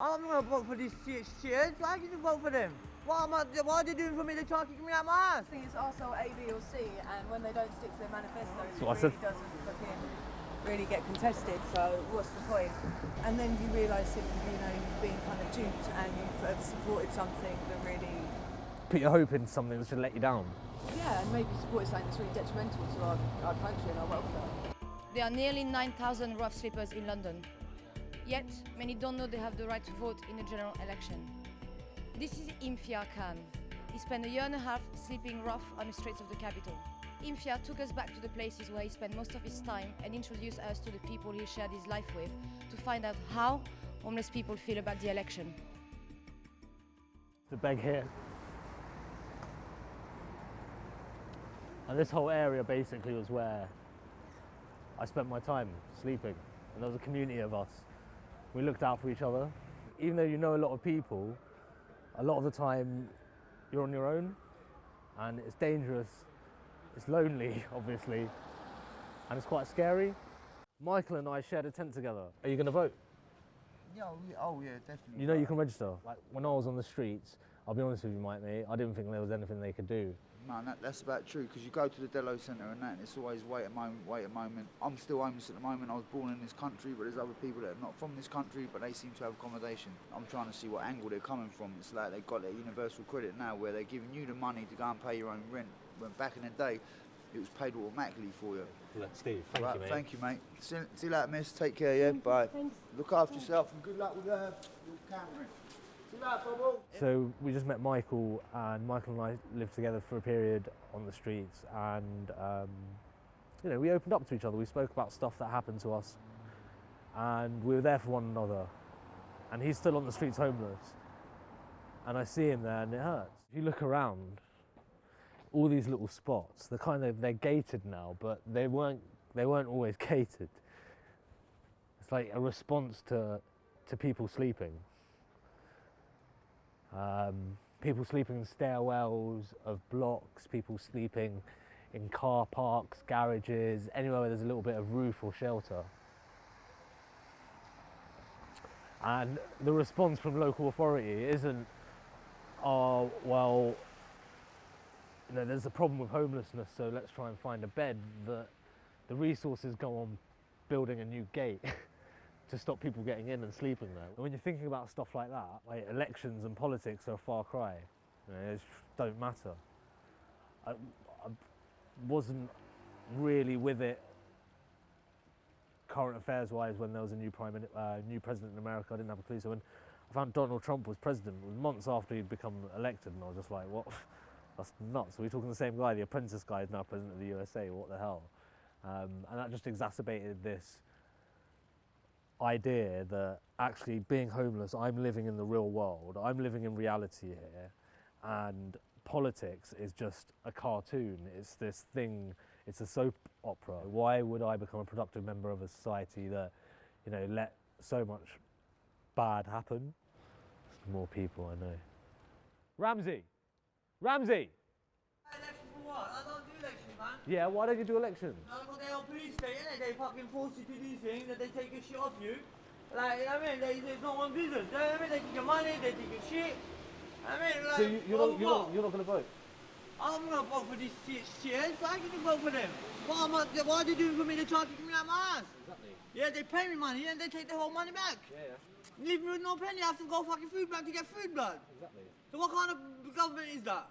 I'm not gonna vote for these shitheads. Why did you vote for them? What are they doing for me? They trying to kick me out my ass. I think it's also A, B or C, and when they don't stick to their manifestos, it what I really said. doesn't fucking really get contested, so what's the point? And then you realise that, you've been kind of duped and you've supported something that really... Put your hope into something that should let you down. Yeah, and maybe supported something that's really detrimental to our country and our welfare. There are nearly 9,000 rough sleepers in London. Yet, many don't know they have the right to vote in a general election. This is Imthiar Khan. He spent a year and a half sleeping rough on the streets of the capital. Imthiar took us back to the places where he spent most of his time and introduced us to the people he shared his life with to find out how homeless people feel about the election. The beg here. And this whole area basically was where I spent my time sleeping. And there was a community of us. We looked out for each other. Even though you know a lot of people, a lot of the time you're on your own and it's dangerous, it's lonely, obviously, and it's quite scary. Michael and I shared a tent together. Are you going to vote? Yeah, definitely. You know you can register. Like when I was on the streets, I'll be honest with you, mate, I didn't think there was anything they could do. Man, that's about true, because you go to the Dello Centre and it's always wait a moment. I'm still homeless at the moment. I was born in this country, but there's other people that are not from this country, but they seem to have accommodation. I'm trying to see what angle they're coming from. It's like they've got their universal credit now, where they're giving you the money to go and pay your own rent, when back in the day, it was paid automatically for you. Look, Steve, thank you, mate. Thank you, mate. See you later, miss. Take care, yeah? Bye. Thanks. Look after yourself and good luck with your camping. See you later, Bubble. So we just met Michael, and Michael and I lived together for a period on the streets, and we opened up to each other. We spoke about stuff that happened to us, and we were there for one another. And he's still on the streets homeless, and I see him there and it hurts. If you look around, all these little spots, they're gated now, but they weren't always gated. It's like a response to people sleeping. People sleeping in stairwells of blocks, people sleeping in car parks, garages, anywhere where there's a little bit of roof or shelter. And the response from local authority isn't, oh, well, there's a problem with homelessness, so let's try and find a bed. The resources go on building a new gate to stop people getting in and sleeping there. And when you're thinking about stuff like that, like elections and politics are a far cry. They just don't matter. I wasn't really with it current affairs wise when there was a new president in America. I didn't have a clue. So when I found Donald Trump was president, it was months after he'd become elected, and I was just like, what? That's nuts. Are we talking the same guy? The Apprentice guy is now president of the USA. What the hell? And that just exacerbated this idea that actually being homeless, I'm living in the real world, I'm living in reality here, and politics is just a cartoon. It's this thing, it's a soap opera. Why would I become a productive member of a society that, let so much bad happen? More people, I know. Ramsey! Election for what? I don't do elections, man. Yeah, why don't you do elections? No, because they're on police state, innit? They fucking force you to do things that they take your shit off you. Like, you know what I mean? It's not one business. You know what I mean? They take your money, they take your shit. I mean, like, So you're not going to vote? I'm going to vote for these shit. Why can you vote for them? What are they doing for me? They're trying to kick me out my ass. Exactly. Yeah, they pay me money and they take the whole money back. Yeah. Leave me with no penny. I have to go fucking food bank to get food, blood. Exactly. So what kind of government is that?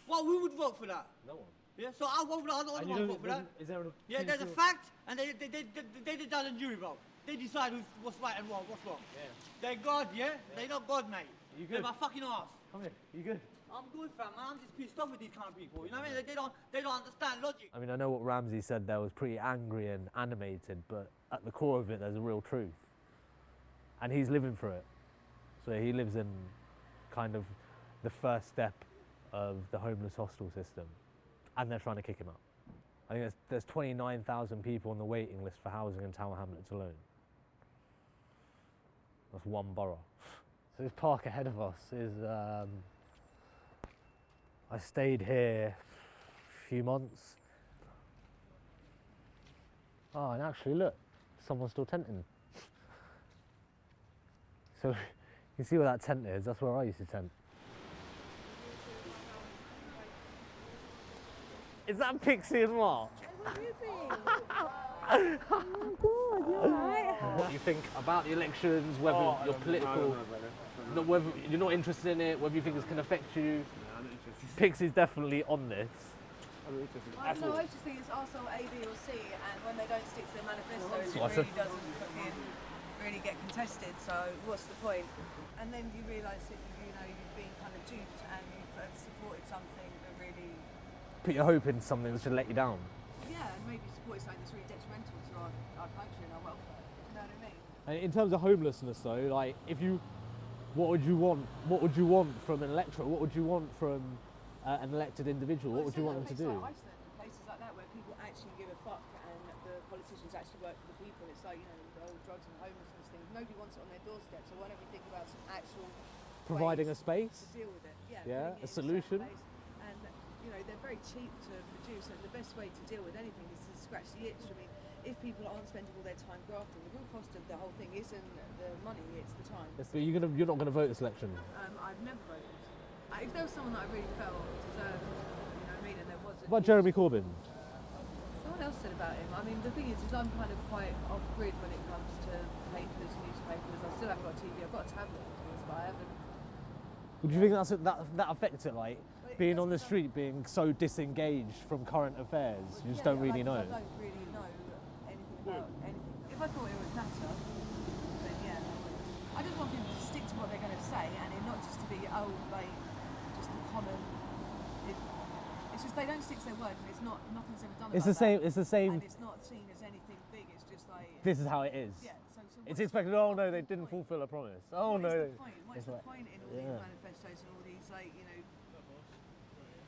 Well, who would vote for that? No one. Yeah, so I'll vote for that. I don't want to vote for that. Is there Yeah, there's a fact, and they the judge and jury, bro. They decide what's right and wrong, what's wrong. Yeah. They're God, yeah? They're not God, mate. You good? They're my fucking ass. Come here. You good? I'm good, fam. I'm just pissed off with these kind of people. You know what I mean? They don't understand logic. I mean, I know what Ramsey said there was pretty angry and animated, but at the core of it, there's a real truth. And he's living through it. So he lives in kind of the first step of the homeless hostel system, and they're trying to kick him out. I think there's 29,000 people on the waiting list for housing in Tower Hamlets alone. That's one borough. So this park ahead of us is, I stayed here a few months. Oh, and actually look, someone's still tenting. So You see where that tent is? That's where I used to tent. Is that Pixie and Mark? What What you think about the elections, whether you're political, not whether you're not interested in it, whether you think this can affect you? I'm not interested. Pixie's definitely on this. I'm not interested. I don't know, I just think it's also A, B or C, and when they don't stick to their manifestos, what I it said. really doesn't fucking really get contested, so what's the point? And then you realise that, you know, you've been kind of duped and you've supported something that really, Put your hope in something that should let you down. yeah, and maybe supported something that's really detrimental to our country and our welfare, you know what I mean? And in terms of homelessness, though, like what would you want? What would you want from an electorate? What would you want from an elected individual? What would you want them to do? Like Iceland, places like that where people actually give a fuck and the politicians actually work for the people. It's like, you know, the old drugs and homelessness thing. Nobody wants it on their doorstep, so why don't we think about some actual Providing a ways space. to deal with it? Yeah, putting it a in certain solution. place. And you know, they're very cheap to produce, and the best way to deal with anything is to scratch the itch. I mean, if people aren't spending all their time grafting, the real cost of the whole thing isn't the money, it's the time. Yes, but you're not going to vote this election. I've never voted. If there was someone that I really felt deserved, you know what I mean, and there wasn't. What about Jeremy Corbyn? Someone else said about him. I mean, the thing is I'm kind of quite off grid when it comes to papers, newspapers. I still haven't got a TV. I've got a tablet, of course, but I haven't. Would you think that affects it, like Well, it being does on the affect- street, being so disengaged from current affairs? You just Yeah, don't really know. I don't really know anything about anything. If I thought it would matter, then yeah. I just want people to stick to what they're going to say, and it not just to be like just a common. It's just they don't stick to their word, and it's not nothing's ever done. It's about the same. that, It's the same. and it's not seen as anything big. It's just like This is how it is. yeah. So It's what's expected. Oh no, they didn't fulfil a promise. Oh what no. is the point? What is It's the like- point in all yeah. these manifestos and all these like you know?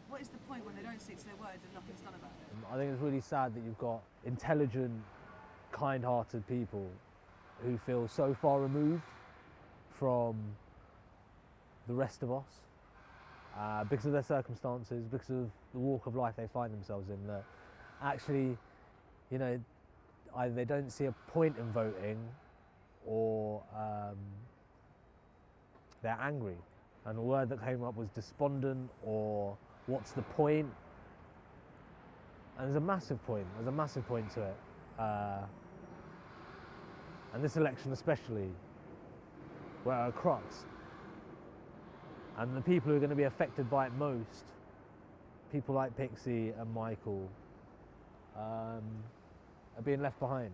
What is the point when they don't stick to their words and nothing's done about it? I think it's really sad that you've got intelligent, kind-hearted people who feel so far removed from the rest of us because of their circumstances, because of the walk of life they find themselves in, that actually, you know, either they don't see a point in voting or they're angry. And the word that came up was despondent or what's the point? And there's a massive point. There's a massive point to it. And this election especially, we're at a crux. And the people who are going to be affected by it most, people like Pixie and Michael, are being left behind.